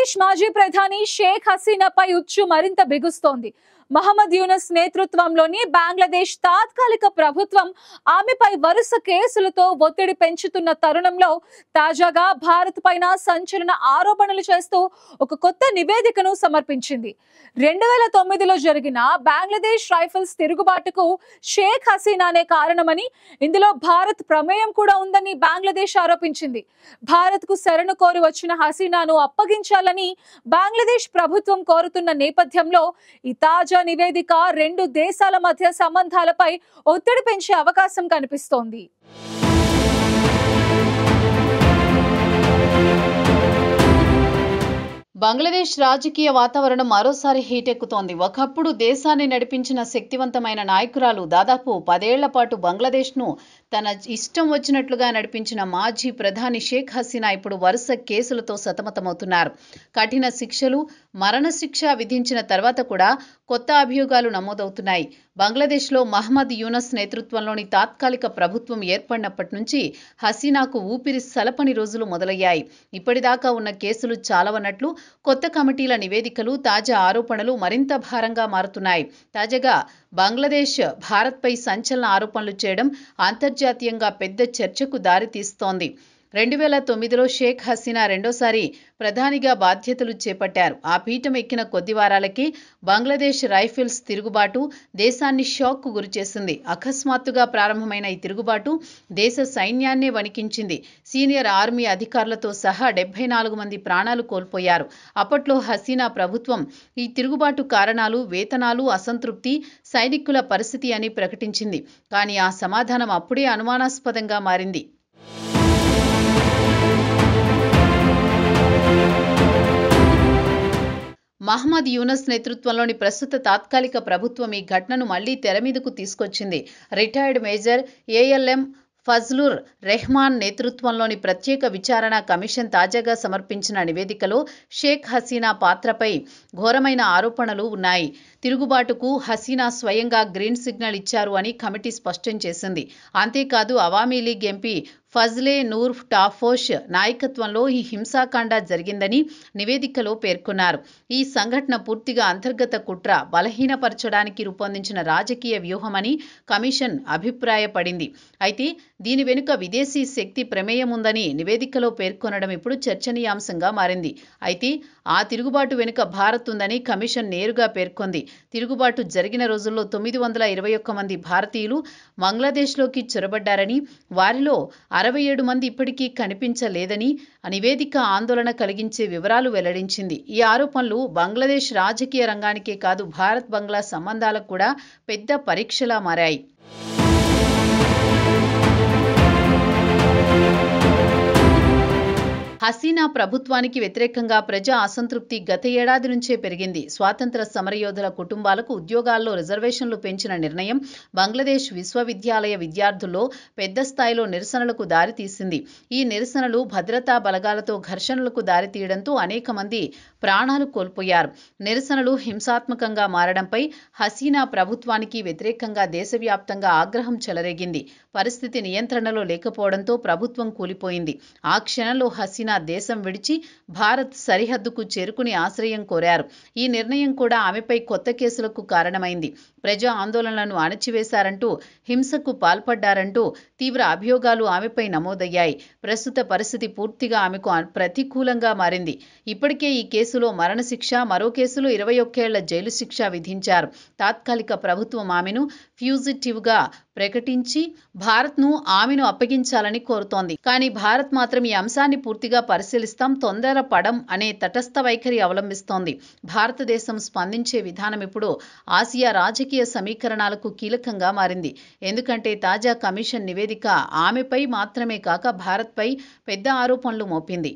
బంగ్లాదేశ్ మాజీ ప్రధాని షేక్ హసీనాపై ఉచ్చు మరింత బిగుస్తోంది. మహమ్మద్ యూనస్ నేతృత్వంలోని బంగ్లాదేశ్ తాత్కాలిక ప్రభుత్వం ఆమెపై వరుస కేసులతో ఒత్తిడి పెంచుతున్న తరుణంలో తాజాగా భారత్ పైన సంచలన ఆరోపణలు చేస్తూ ఒక కొత్త నివేదికను సమర్పించింది. 2009లో జరిగిన బంగ్లాదేశ్ రైఫిల్స్ తిరుగుబాటుకు షేక్ హసీనానే కారణమని, ఇందులో భారత్ ప్రమేయం కూడా ఉందని బంగ్లాదేశ్ ఆరోపించింది. భారత్ కు శరణు కోరి వచ్చిన హసీనాను అప్పగించాలని బంగ్లాదేశ్ ప్రభుత్వం కోరుతున్న నేపథ్యంలో ఈ తాజా నివేదిక రెండు దేశాల మధ్య సంబంధాలపై ఒత్తిడి పెంచే అవకాశం కనిపిస్తోంది. బంగ్లాదేశ్ రాజకీయ వాతావరణం మరోసారి హీటెక్కుతోంది. ఒకప్పుడు దేశాన్ని నడిపించిన శక్తివంతమైన నాయకురాలు, దాదాపు 10 ఏళ్ల పాటు బంగ్లాదేశ్ను తన ఇష్టం వచ్చినట్లుగా నడిపించిన మాజీ ప్రధాని షేక్ హసీనా ఇప్పుడు వరుస కేసులతో సతమతమవుతున్నారు. కఠిన శిక్షలు, మరణశిక్ష విధించిన తర్వాత కూడా కొత్త అభియోగాలు నమోదవుతున్నాయి. బంగ్లాదేశ్లో మహమ్మద్ యూనస్ నేతృత్వంలోని తాత్కాలిక ప్రభుత్వం ఏర్పడినప్పటి నుంచి హసీనాకు ఊపిరి సలపని రోజులు మొదలయ్యాయి. ఇప్పటిదాకా ఉన్న కేసులు చాలవన్నట్లు కొత్త కమిటీల నివేదికలు, తాజా ఆరోపణలు మరింత భారంగా మారుతున్నాయి. తాజాగా బంగ్లాదేశ్ భారత్పై సంచలన ఆరోపణలు చేయడం అంతర్జాతీయంగా పెద్ద చర్చకు దారితీస్తోంది. 2009లో షేక్ హసీనా రెండోసారి ప్రధానిగా బాధ్యతలు చేపట్టారు. ఆ పీఠం ఎక్కిన కొద్ది వారాలకే బంగ్లాదేశ్ రైఫిల్స్ తిరుగుబాటు దేశాన్ని షాక్కు గురిచేసింది. అకస్మాత్తుగా ప్రారంభమైన ఈ తిరుగుబాటు దేశ సైన్యాన్నే వణికించింది. సీనియర్ ఆర్మీ అధికారులతో సహా 74 మంది ప్రాణాలు కోల్పోయారు. అప్పట్లో హసీనా ప్రభుత్వం ఈ తిరుగుబాటు కారణాలు వేతనాలు, అసంతృప్తి, సైనికుల పరిస్థితి అని ప్రకటించింది. కానీ ఆ సమాధానం అప్పుడే అనుమానాస్పదంగా మారింది. మహమ్మద్ యూనస్ నేతృత్వంలోని ప్రస్తుత తాత్కాలిక ప్రభుత్వం ఈ ఘటనను మళ్లీ తెరమీదకు తీసుకొచ్చింది. Retired major ALM Fazlur Rehman నేతృత్వంలోని ప్రత్యేక విచారణ కమిషన్ తాజాగా సమర్పించిన నివేదికలో షేక్ హసీనా పాత్రపై ఘోరమైన ఆరోపణలు ఉన్నాయి. తిరుగుబాటుకు హసీనా స్వయంగా గ్రీన్ సిగ్నల్ ఇచ్చారు అని కమిటీ స్పష్టం చేసింది. అంతేకాదు అవామీ లీగ్ ఎంపీ ఫజ్లే నూర్ టాఫోష్ నాయకత్వంలో ఈ హింసాకాండ జరిగిందని నివేదికలో పేర్కొన్నారు. ఈ సంఘటన పూర్తిగా అంతర్గత కుట్ర, బలహీనపరచడానికి రూపొందించిన రాజకీయ వ్యూహమని కమిషన్ అభిప్రాయపడింది. అయితే దీని వెనుక విదేశీ శక్తి ప్రమేయం ఉందని నివేదికలో పేర్కొనడం ఇప్పుడు చర్చనీయాంశంగా మారింది. అయితే ఆ తిరుగుబాటు వెనుక భారత్ ఉందని కమిషన్ నేరుగా పేర్కొంది. తిరుగుబాటు జరిగిన రోజుల్లో 921 మంది భారతీయులు బంగ్లాదేశ్లోకి చొరబడ్డారని, వారిలో 67 మంది ఇప్పటికీ కనిపించలేదని ఆ నివేదిక ఆందోళన కలిగించే వివరాలు వెల్లడించింది. ఈ ఆరోపణలు బంగ్లాదేశ్ రాజకీయ రంగానికే కాదు, భారత్ బంగ్లా సంబంధాలకు కూడా పెద్ద పరీక్షలా మారాయి. హసీనా ప్రభుత్వానికి వ్యతిరేకంగా ప్రజా అసంతృప్తి గత ఏడాది నుంచే పెరిగింది. స్వాతంత్ర సమరయోధుల కుటుంబాలకు ఉద్యోగాల్లో రిజర్వేషన్లు పెంచిన నిర్ణయం బంగ్లాదేశ్ విశ్వవిద్యాలయ విద్యార్థుల్లో పెద్ద స్థాయిలో నిరసనలకు దారితీసింది. ఈ నిరసనలు భద్రతా బలగాలతో ఘర్షణలకు దారితీయడంతో అనేక మంది ప్రాణాలు కోల్పోయారు. నిరసనలు హింసాత్మకంగా మారడంపై హసీనా ప్రభుత్వానికి వ్యతిరేకంగా దేశవ్యాప్తంగా ఆగ్రహం చెలరేగింది. పరిస్థితి నియంత్రణలో లేకపోవడంతో ప్రభుత్వం కూలిపోయింది. ఆ క్షణంలో హసీనా దేశం విడిచి భారత్ సరిహద్దుకు చేరుకుని ఆశ్రయం కోరారు. ఈ నిర్ణయం కూడా ఆమెపై కొత్త కేసులకు కారణమైంది. ప్రజా ఆందోళనలను అణచివేశారంటూ, హింసకు పాల్పడ్డారంటూ తీవ్ర అభియోగాలు ఆమెపై నమోదయ్యాయి. ప్రస్తుత పరిస్థితి పూర్తిగా ఆమెకు ప్రతికూలంగా మారింది. ఇప్పటికే ఈ కేసులో మరణశిక్ష, మరో కేసులో 21 ఏళ్ల జైలు శిక్ష విధించారు. తాత్కాలిక ప్రభుత్వం ఆమెను ఫ్యూజిటివ్గా ప్రకటించి భారత్ను ఆమెను అప్పగించాలని కోరుతోంది. కానీ భారత్ మాత్రం ఈ అంశాన్ని పూర్తిగా పరిశీలిస్తాం, తొందరపడం అనే తటస్థ వైఖరి అవలంబిస్తోంది. భారతదేశం స్పందించే విధానం ఇప్పుడు ఆసియా రాజకీయ సమీకరణాలకు కీలకంగా మారింది. ఎందుకంటే తాజా కమిషన్ నివేదిక ఆమెపై మాత్రమే కాక భారత్పై పెద్ద ఆరోపణలు మోపింది.